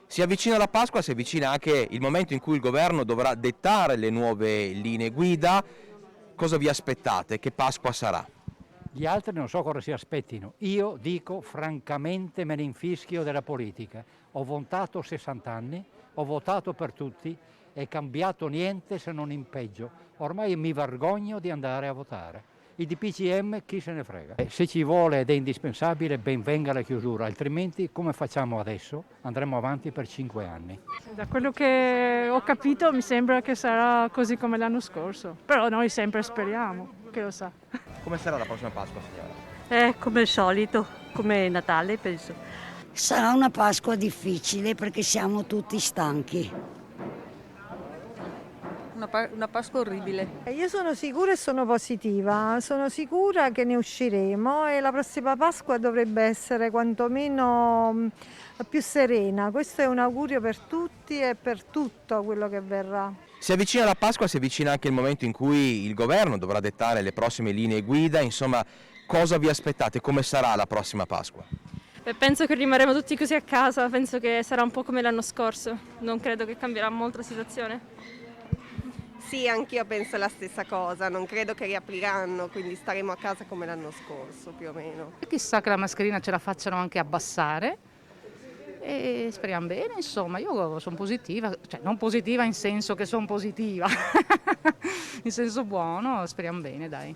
Si avvicina la Pasqua, si avvicina anche il momento in cui il governo dovrà dettare le nuove linee guida. Cosa vi aspettate? Che Pasqua sarà? Gli altri non so cosa si aspettino. Io dico francamente me ne infischio della politica. Ho votato 60 anni, ho votato per tutti, è cambiato niente se non in peggio. Ormai mi vergogno di andare a votare. I DPCM chi se ne frega. Se ci vuole ed è indispensabile, ben venga la chiusura, altrimenti come facciamo adesso? Andremo avanti per 5 anni. Da quello che ho capito mi sembra che sarà così come l'anno scorso, però noi sempre speriamo, che lo sa. Come sarà la prossima Pasqua, signora? Come al solito, come Natale penso. Sarà una Pasqua difficile perché siamo tutti stanchi. Una Pasqua orribile. Io sono sicura e sono positiva, sono sicura che ne usciremo e la prossima Pasqua dovrebbe essere quantomeno più serena. Questo è un augurio per tutti e per tutto quello che verrà. Si avvicina la Pasqua, si avvicina anche il momento in cui il governo dovrà dettare le prossime linee guida, insomma, cosa vi aspettate? Come sarà la prossima Pasqua? Penso che rimarremo tutti così a casa, penso che sarà un po' come l'anno scorso, non credo che cambierà molto la situazione. Sì, anch'io penso la stessa cosa, non credo che riapriranno, quindi staremo a casa come l'anno scorso più o meno. Chissà che la mascherina ce la facciano anche abbassare e speriamo bene, insomma, io sono positiva, cioè non positiva in senso che sono positiva, in senso buono, speriamo bene, dai.